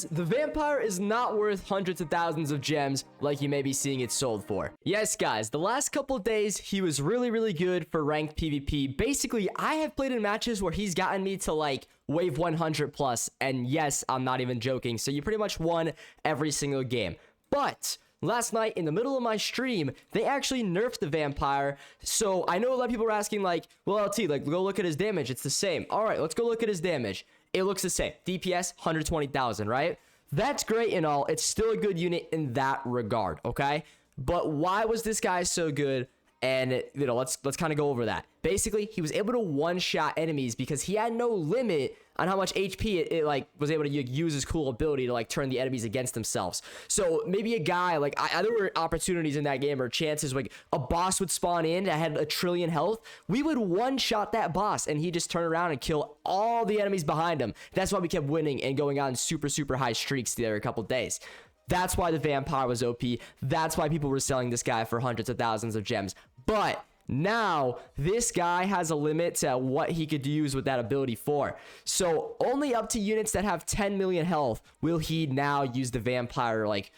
anyways, the vampire is not worth hundreds of thousands of gems like you may be seeing it sold for. Yes, guys, the last couple days, he was really good for ranked PvP. Basically, I have played in matches where he's gotten me to like wave 100 plus, and yes, I'm not even joking. So you pretty much won every single game. But last night, in the middle of my stream, they actually nerfed the vampire. So I know a lot of people are asking like, well, LT, like, go look at his damage. It's the same. All right, let's go look at his damage. It looks the same. DPS, 120,000, right? That's great and all. It's still a good unit in that regard, okay? But why was this guy so good? And, you know, let's kind of go over that. Basically, he was able to one-shot enemies because he had no limit on how much HP it like was able to use his cool ability to like turn the enemies against themselves. So maybe a guy like there were opportunities in that game or chances like a boss would spawn in that had a trillion health. We would one-shot that boss and he'd just turn around and kill all the enemies behind him. That's why we kept winning and going on super high streaks there a couple days. That's why the vampire was OP. That's why people were selling this guy for hundreds of thousands of gems. But now this guy has a limit to what he could use with that ability for. So only up to units that have 10 million health will he now use the vampire. Like,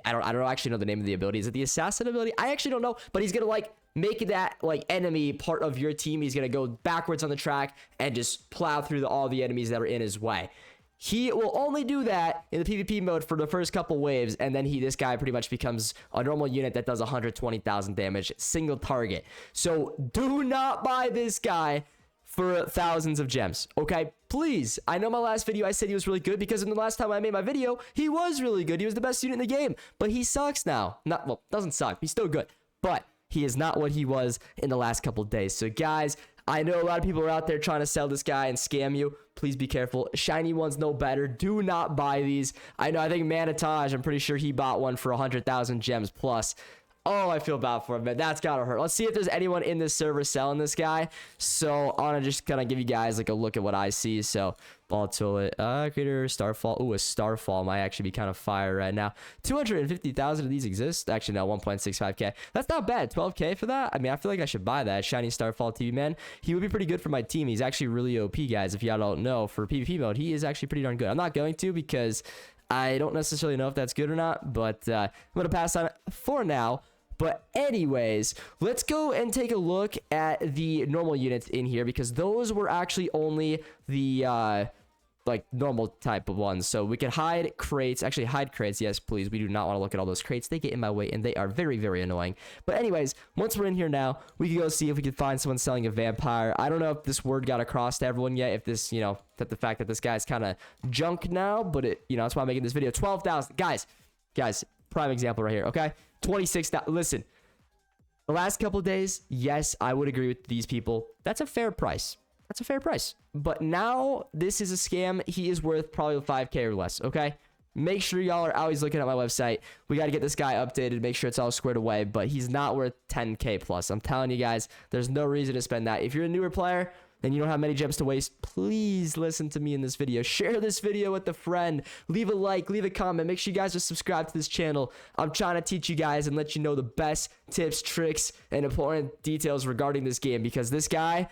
I don't actually know the name of the ability. Is it the assassin ability? I actually don't know, but he's gonna like make that like enemy part of your team. He's gonna go backwards on the track and just plow through all the enemies that are in his way. He will only do that in the PvP mode for the first couple waves, and then this guy pretty much becomes a normal unit that does 120,000 damage, single target. So do not buy this guy for thousands of gems, okay? Please. I know my last video I said he was really good because in the last time I made my video, he was really good. He was the best unit in the game, but he sucks now. Well, doesn't suck. He's still good, but he is not what he was in the last couple days. So guys, I know a lot of people are out there trying to sell this guy and scam you. Please be careful. Shiny ones know better. Do not buy these. I think Manitage, I'm pretty sure he bought one for 100,000 gems plus. Oh, I feel bad for him, man. That's gotta hurt. Let's see if there's anyone in this server selling this guy. So I want to just kind of give you guys like a look at what I see. So Volatile, Creator, Starfall. Ooh, a Starfall might actually be kind of fire right now. 250,000 of these exist. Actually, no, 1.65k. That's not bad. 12k for that. I mean, I feel like I should buy that. Shiny Starfall TV, man. He would be pretty good for my team. He's actually really OP, guys. If y'all don't know, for PvP mode, he is actually pretty darn good. I'm not going to because I don't necessarily know if that's good or not, but I'm going to pass on it for now. But anyways, let's go and take a look at the normal units in here because those were actually only the like normal type of ones. So we can hide crates. Actually, hide crates. Yes, please. We do not want to look at all those crates. They get in my way and they are very annoying. But anyways, once we're in here now, we can go see if we can find someone selling a vampire. I don't know if this word got across to everyone yet. If this, you know, that the fact that this guy's kind of junk now, but it, you know, that's why I'm making this video. 12,000 guys, prime example right here. Okay. 26,000. Listen, the last couple of days, yes, I would agree with these people. That's a fair price. That's a fair price. But now this is a scam. He is worth probably 5k or less. Okay. Make sure y'all are always looking at my website. We got to get this guy updated, make sure it's all squared away, but he's not worth 10k plus. I'm telling you guys, there's no reason to spend that. If you're a newer player and you don't have many gems to waste, please listen to me in this video. Share this video with a friend. Leave a like, leave a comment. Make sure you guys are subscribed to this channel. I'm trying to teach you guys and let you know the best tips, tricks, and important details regarding this game because this guy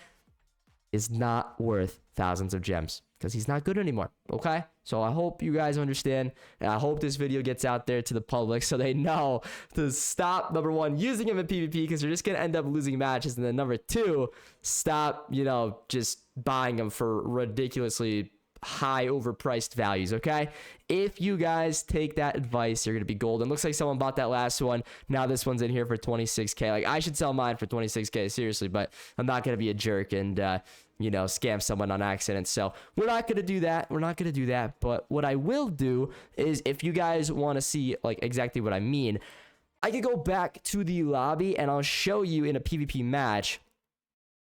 is not worth thousands of gems because he's not good anymore. Okay, so I hope you guys understand, and I hope this video gets out there to the public so they know to stop, number one, using him in PvP because you're just gonna end up losing matches, and then number two, stop, you know, just buying them for ridiculously high overpriced values. Okay, if you guys take that advice, you're gonna be golden. Looks like someone bought that last one. Now this one's in here for 26k. Like, I should sell mine for 26k, seriously, but I'm not gonna be a jerk and you know, scam someone on accident. So we're not gonna do that. But what I will do is, if you guys want to see like exactly what I mean, I could go back to the lobby and I'll show you in a PvP match.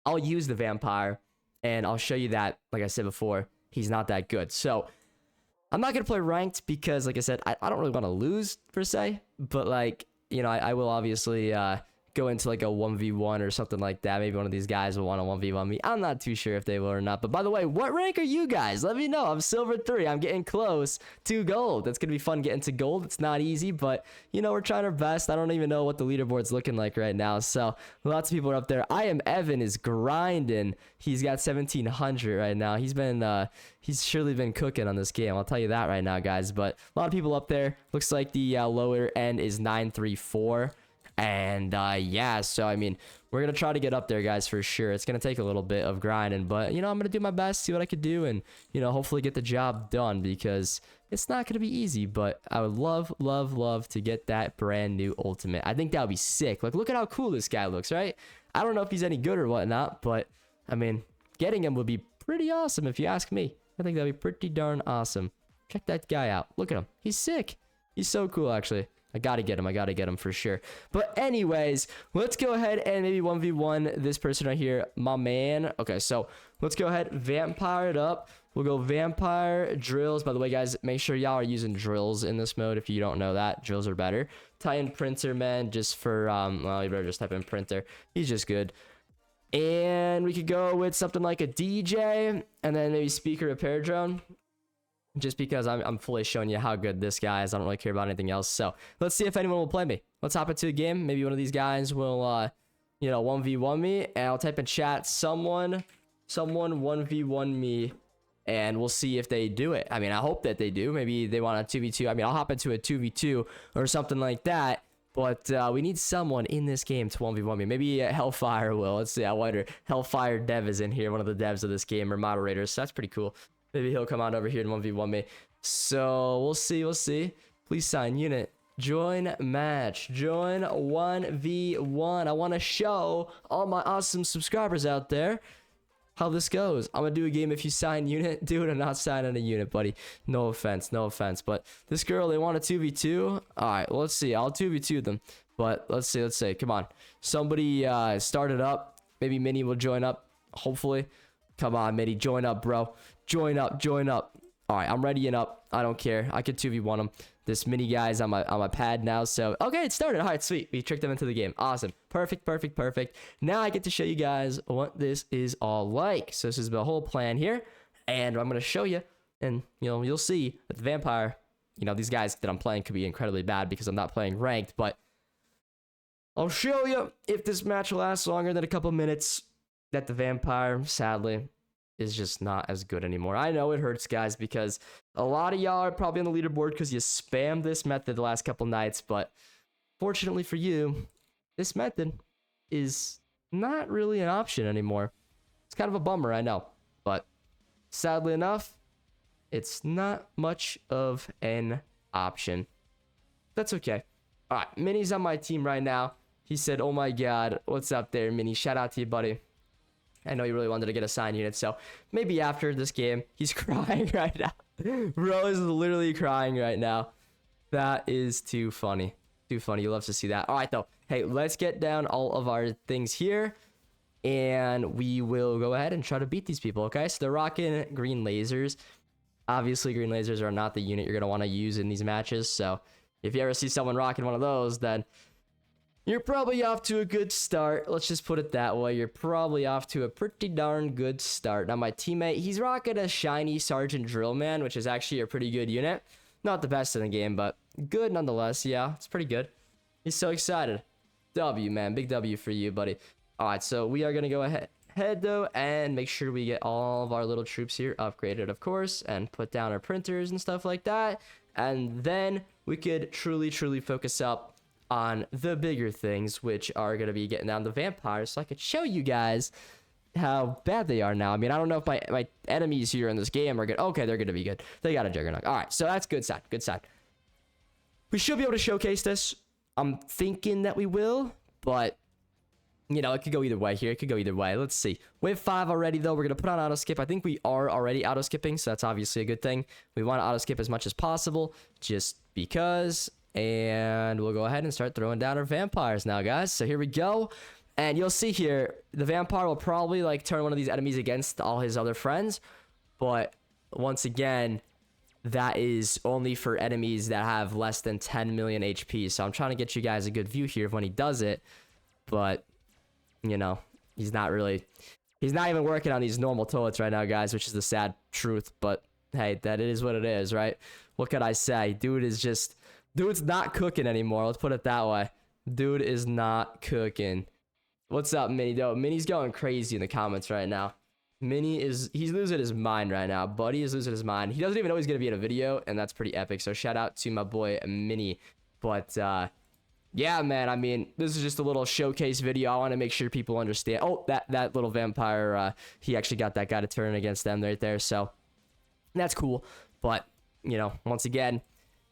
I'll use the vampire and I'll show you that, like I said before, he's not that good. So I'm not gonna play ranked because, like I said, I don't really want to lose per se, but like, you know, I will obviously go into like a 1v1 or something like that. Maybe one of these guys will want to 1v1 me. I'm not too sure if they will or not. But by the way, what rank are you guys? Let me know. I'm silver 3. I'm getting close to gold. That's going to be fun getting to gold. It's not easy, but you know, we're trying our best. I don't even know what the leaderboard's looking like right now. So lots of people are up there. I am Evan is grinding. He's got 1700 right now. He's surely been cooking on this game. I'll tell you that right now, guys. But a lot of people up there. Looks like the lower end is 934. And yeah, so I mean, we're gonna try to get up there, guys, for sure. It's gonna take a little bit of grinding, but you know, I'm gonna do my best, see what I could do, and you know, hopefully get the job done, because it's not gonna be easy. But I would love to get that brand new ultimate. I think that would be sick. Like, look at how cool this guy looks, right? I don't know if he's any good or whatnot, but I mean, getting him would be pretty awesome if you ask me. I think that'd be pretty darn awesome. Check that guy out. Look at him. He's sick. He's so cool, actually. I gotta get him for sure. But anyways, let's go ahead and maybe 1v1 this person right here, my man. Okay, so let's go ahead, vampire it up. We'll go vampire drills. By the way, guys, make sure y'all are using drills in this mode. If you don't know that, drills are better. Titan printer, man, just for well, you better just type in printer. He's just good. And we could go with something like a DJ, and then maybe speaker repair drone. Just because I'm fully showing you how good this guy is. I don't really care about anything else. So let's see if anyone will play me. Let's hop into a game. Maybe one of these guys will, you know, 1v1 me. And I'll type in chat, someone 1v1 me. And we'll see if they do it. I mean, I hope that they do. Maybe they want a 2v2. I mean, I'll hop into a 2v2 or something like that. But we need someone in this game to 1v1 me. Maybe Hellfire will. Let's see. I wonder. Hellfire Dev is in here. One of the devs of this game, or moderators. So that's pretty cool. Maybe he'll come on over here and 1v1 me. So we'll see. Please sign unit. Join match. Join 1v1. I want to show all my awesome subscribers out there how this goes. I'm going to do a game if you sign unit. Dude, I'm not signing a unit, buddy. No offense. But this girl, they want a 2v2. All right, well, let's see. I'll 2v2 them. But let's see. Come on. Somebody start it up. Maybe Minnie will join up, hopefully. Come on, Minnie. Join up, bro. Join up. All right, I'm ready and up. I don't care. I could 2v1 him. This mini guy's on my pad now. So, okay, it started. All right, sweet. We tricked him into the game. Awesome. Perfect. Now I get to show you guys what this is all like. So this is the whole plan here. And I'm going to show you. And, you know, you'll see that the vampire, you know, these guys that I'm playing could be incredibly bad because I'm not playing ranked. But I'll show you if this match lasts longer than a couple minutes that the vampire, sadly, is just not as good anymore. I know it hurts, guys, because a lot of y'all are probably on the leaderboard because you spammed this method the last couple nights, but fortunately for you, this method is not really an option anymore. It's kind of a bummer, I know, but sadly enough, it's not much of an option. That's okay. All right, Minnie's on my team right now. He said, oh my god, what's up there, Minnie? Shout out to you, buddy. I know you really wanted to get a sign unit, so maybe after this game, he's crying right now. Bro is literally crying right now. That is too funny. Too funny. You love to see that. All right, though. Hey, let's get down all of our things here, and we will go ahead and try to beat these people, okay? So they're rocking green lasers. Obviously, green lasers are not the unit you're going to want to use in these matches, so if you ever see someone rocking one of those, then you're probably off to a good start. Let's just put it that way. You're probably off to a pretty darn good start. Now, my teammate, he's rocking a shiny Sergeant Drillman, which is actually a pretty good unit. Not the best in the game, but good nonetheless. Yeah, it's pretty good. He's so excited. W, man. Big W for you, buddy. All right, so we are going to go ahead, though, and make sure we get all of our little troops here upgraded, of course, and put down our printers and stuff like that. And then we could truly focus up on the bigger things, which are going to be getting down the vampires, so I could show you guys how bad they are now. I mean, I don't know if my enemies here in this game are good. Okay, they're going to be good. They got a Juggernaut. All right, so that's good side. We should be able to showcase this. I'm thinking that we will, but, you know, it could go either way here. It could go either way. Let's see. Wave 5 already, though. We're going to put on auto skip. I think we are already auto skipping, so that's obviously a good thing. We want to auto skip as much as possible, just because. And we'll go ahead and start throwing down our vampires now, guys. So here we go. And you'll see here, the vampire will probably, like, turn one of these enemies against all his other friends. But once again, that is only for enemies that have less than 10 million HP. So I'm trying to get you guys a good view here of when he does it. but you know, he's not even working on these normal toilets right now, guys, which is the sad truth. But hey, that is what it is, right? What could I say? Dude's not cooking anymore. Let's put it that way. Dude is not cooking. What's up, Mini? Though Mini's going crazy in the comments right now. He's losing his mind right now. Buddy is losing his mind. He doesn't even know he's gonna be in a video, and that's pretty epic. So shout out to my boy Mini. But yeah, man, I mean, this is just a little showcase video. I want to make sure people understand. Oh, that little vampire, he actually got that guy to turn against them right there. So that's cool. But, you know, once again,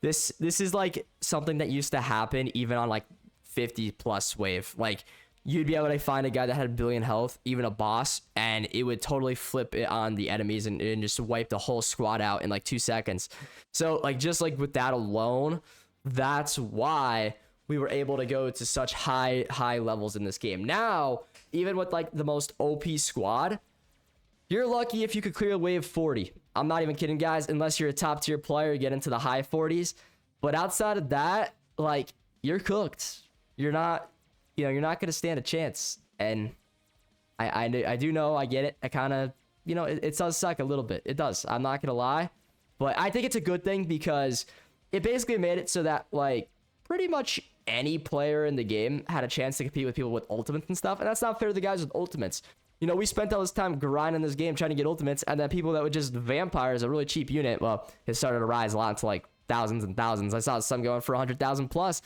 this is like something that used to happen even on like 50 plus wave. Like, you'd be able to find a guy that had 1 billion health, even a boss, and it would totally flip it on the enemies and just wipe the whole squad out in like 2 seconds. So like, just like with that alone, that's why we were able to go to such high levels in this game. Now, even with like the most OP squad, you're lucky if you could clear wave 40. I'm not even kidding, guys, unless you're a top tier player, you get into the high 40s. But outside of that, like, you're cooked. You're not going to stand a chance. And I do know, I get it. I kind of, you know, it does suck a little bit. It does. I'm not going to lie. But I think it's a good thing because it basically made it so that, like, pretty much any player in the game had a chance to compete with people with ultimates and stuff. And that's not fair to the guys with ultimates. You know, we spent all this time grinding this game trying to get ultimates, and then people that were just vampires, a really cheap unit, well, it started to rise a lot to like thousands and thousands. I saw some going for 100,000 plus.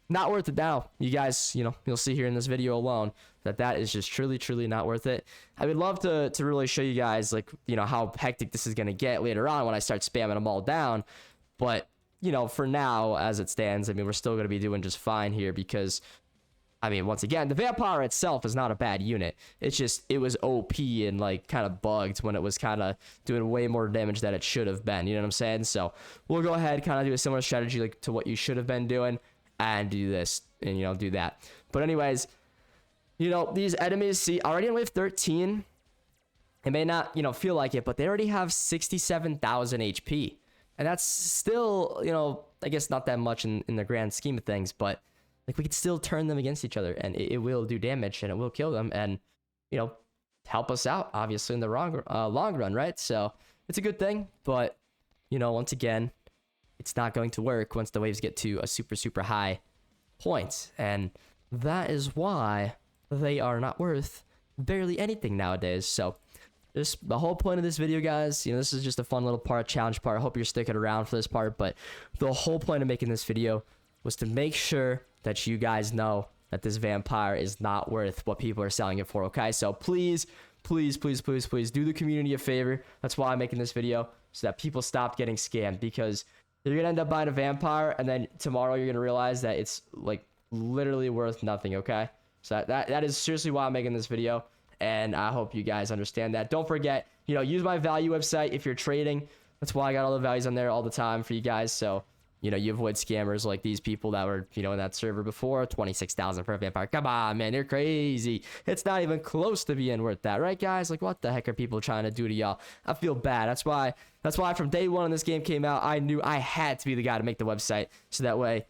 Not worth it now. You guys, you know, you'll see here in this video alone that is just truly not worth it. I would love to really show you guys, like, you know, how hectic this is going to get later on when I start spamming them all down. But, you know, for now, as it stands, I mean, we're still going to be doing just fine here because, I mean, once again, the vampire itself is not a bad unit. It's just, it was OP and like kind of bugged when it was kind of doing way more damage than it should have been. You know what I'm saying? So we'll go ahead, kind of do a similar strategy like to what you should have been doing and do this and, you know, do that. But anyways, you know, these enemies, see, already in wave 13, it may not, you know, feel like it, but they already have 67,000 HP. And that's still, you know, I guess not that much in the grand scheme of things, but like we could still turn them against each other and it will do damage and it will kill them and, you know, help us out, obviously, in the long run, right? So it's a good thing, but, you know, once again, it's not going to work once the waves get to a super high point. And that is why they are not worth barely anything nowadays. So just the whole point of this video, guys, you know, this is just a fun little challenge part. I hope you're sticking around for this part, but the whole point of making this video was to make sure that you guys know that this vampire is not worth what people are selling it for, okay? So please do the community a favor. That's why I'm making this video, so that people stop getting scammed, because you're gonna end up buying a vampire and then tomorrow you're gonna realize that it's like literally worth nothing, okay? So that is seriously why I'm making this video, and I hope you guys understand that. Don't forget, you know, use my value website if you're trading. That's why I got all the values on there all the time for you guys, so you know, you avoid scammers like these people that were, you know, in that server before. 26,000 for a vampire. Come on, man, you're crazy. It's not even close to being worth that, right, guys? Like, what the heck are people trying to do to y'all? I feel bad. That's why from day one when this game came out, I knew I had to be the guy to make the website, so that way,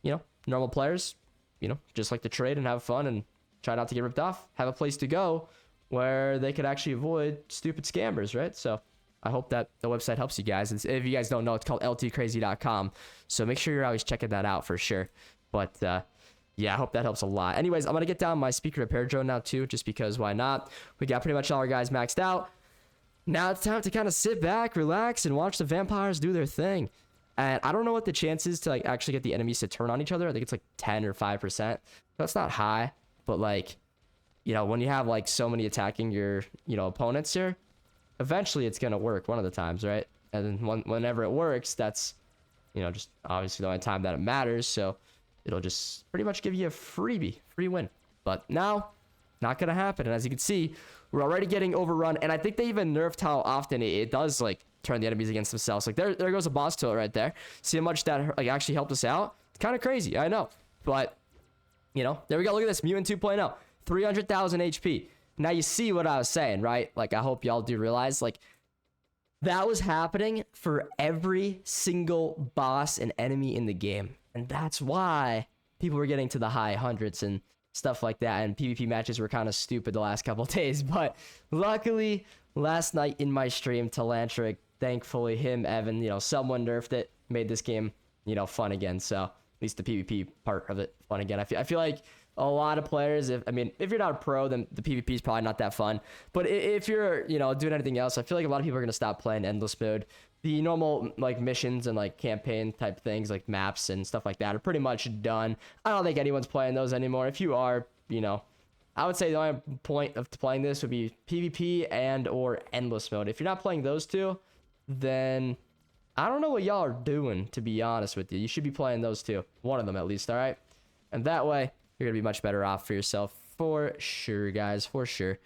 you know, normal players, you know, just like to trade and have fun and try not to get ripped off, have a place to go where they could actually avoid stupid scammers, right? So I hope that the website helps you guys. If you guys don't know, it's called ltcrazy.com. So make sure you're always checking that out for sure. But yeah, I hope that helps a lot. Anyways, I'm going to get down my speaker repair drone now too, just because why not? We got pretty much all our guys maxed out. Now it's time to kind of sit back, relax, and watch the vampires do their thing. And I don't know what the chance is to like actually get the enemies to turn on each other. I think it's like 10 or 5%. That's not high, but like, you know, when you have like so many attacking your, you know, opponents here, eventually it's gonna work one of the times, right? And then whenever it works, that's, you know, just obviously the only time that it matters. So it'll just pretty much give you a free win. But now, not gonna happen. And as you can see, we're already getting overrun. And I think they even nerfed how often it does like turn the enemies against themselves. Like there goes a boss tilt right there. See how much that like actually helped us out? It's kind of crazy, I know. But you know, there we go. Look at this, Mutant 2.0, 300,000 HP. Now you see what I was saying, right? Like, I hope y'all do realize, like, that was happening for every single boss and enemy in the game. And that's why people were getting to the high hundreds and stuff like that. And PvP matches were kind of stupid the last couple days. But luckily, last night in my stream, Talantric, thankfully him, Evan, someone nerfed it, made this game, fun again. So at least the PvP part of it fun again. I feel like a lot of players, if you're not a pro, then the PvP is probably not that fun. But if you're, doing anything else, I feel like a lot of people are going to stop playing endless mode. The normal, like, missions and, like, campaign type things, like maps and stuff like that are pretty much done. I don't think anyone's playing those anymore. If you are, I would say the only point of playing this would be PvP and or endless mode. If you're not playing those two, then I don't know what y'all are doing, to be honest with you. You should be playing those two. One of them, at least, all right? And that way, you're going to be much better off for yourself, for sure, guys, for sure.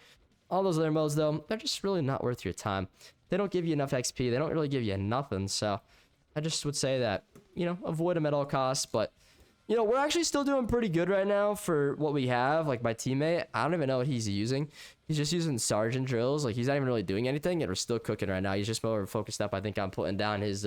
All those other modes, though, they're just really not worth your time. They don't give you enough XP. They don't really give you nothing. So I just would say that, avoid them at all costs. But, we're actually still doing pretty good right now for what we have. Like, my teammate, I don't even know what he's using. He's just using sergeant drills. Like, he's not even really doing anything, and we're still cooking right now. He's just more focused up, I think, on putting down his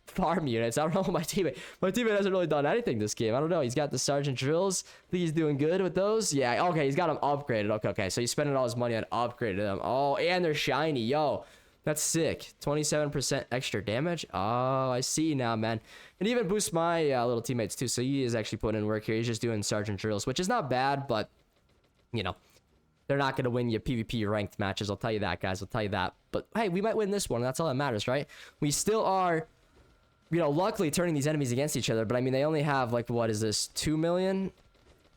farm units. I don't know what my teammate hasn't really done anything this game. I don't know. He's got the sergeant drills. I think he's doing good with those. Yeah, okay, he's got them upgraded. Okay, so he's spending all his money on upgrading them. Oh, and they're shiny. Yo, that's sick. 27% extra damage. Oh, I see now, man. And even boosts my little teammates too. So he is actually putting in work here. He's just doing sergeant drills, which is not bad, but they're not going to win your PvP ranked matches. I'll tell you that, guys. I'll tell you that. But hey, we might win this one. That's all that matters, right? We still are, luckily turning these enemies against each other. But I mean, they only have, like, what is this? 2 million?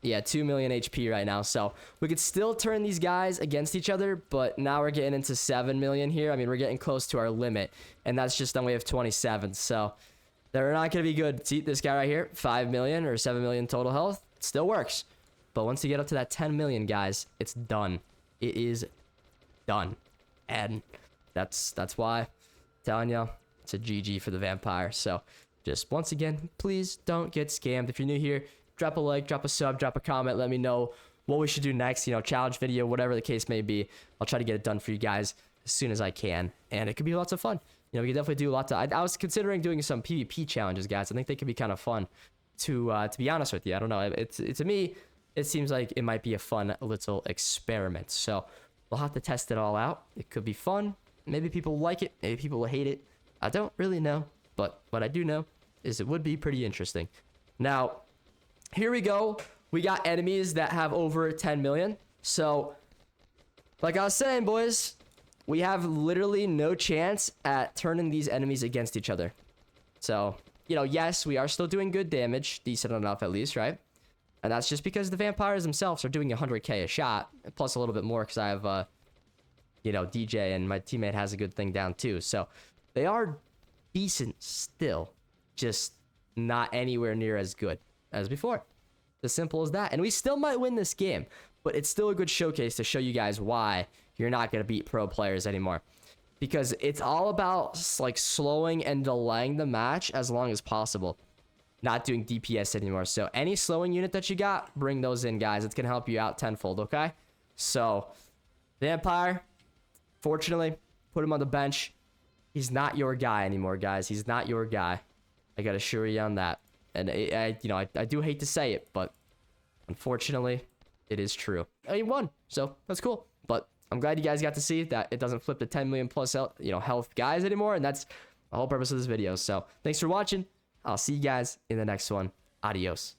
Yeah, 2 million HP right now. So we could still turn these guys against each other. But now we're getting into 7 million here. I mean, we're getting close to our limit. And that's just on way of 27. So they're not going to be good. See this guy right here? 5 million or 7 million total health. It still works. But once you get up to that 10 million, guys, it's done. It is done. And that's why I'm telling you, it's a GG for the vampire. So just once again, please don't get scammed. If you're new here, drop a like, drop a sub, drop a comment. Let me know what we should do next. Challenge video, whatever the case may be. I'll try to get it done for you guys as soon as I can. And it could be lots of fun. We can definitely do lots of... I was considering doing some PvP challenges, guys. I think they could be kind of fun to be honest with you. I don't know. It's to me, it seems like it might be a fun little experiment. So we'll have to test it all out. It could be fun. Maybe people like it. Maybe people will hate it. I don't really know. But what I do know is it would be pretty interesting. Now, here we go. We got enemies that have over 10 million. So, like I was saying, boys, we have literally no chance at turning these enemies against each other. So, yes, we are still doing good damage. Decent enough, at least, right? And that's just because the vampires themselves are doing 100k a shot. Plus a little bit more because I have, DJ and my teammate has a good thing down too. So, they are decent still. Just not anywhere near as good as before. As simple as that. And we still might win this game. But it's still a good showcase to show you guys why you're not going to beat pro players anymore. Because it's all about, like, slowing and delaying the match as long as possible. Not doing DPS anymore. So any slowing unit that you got, bring those in, guys. It's going to help you out tenfold, okay? So, Vampire, fortunately, put him on the bench. He's not your guy anymore, guys. He's not your guy. I got to assure you on that. And I do hate to say it, but unfortunately, it is true. He won, so that's cool. But I'm glad you guys got to see that it doesn't flip to 10 million plus health guys anymore, and that's the whole purpose of this video. So thanks for watching. I'll see you guys in the next one. Adios.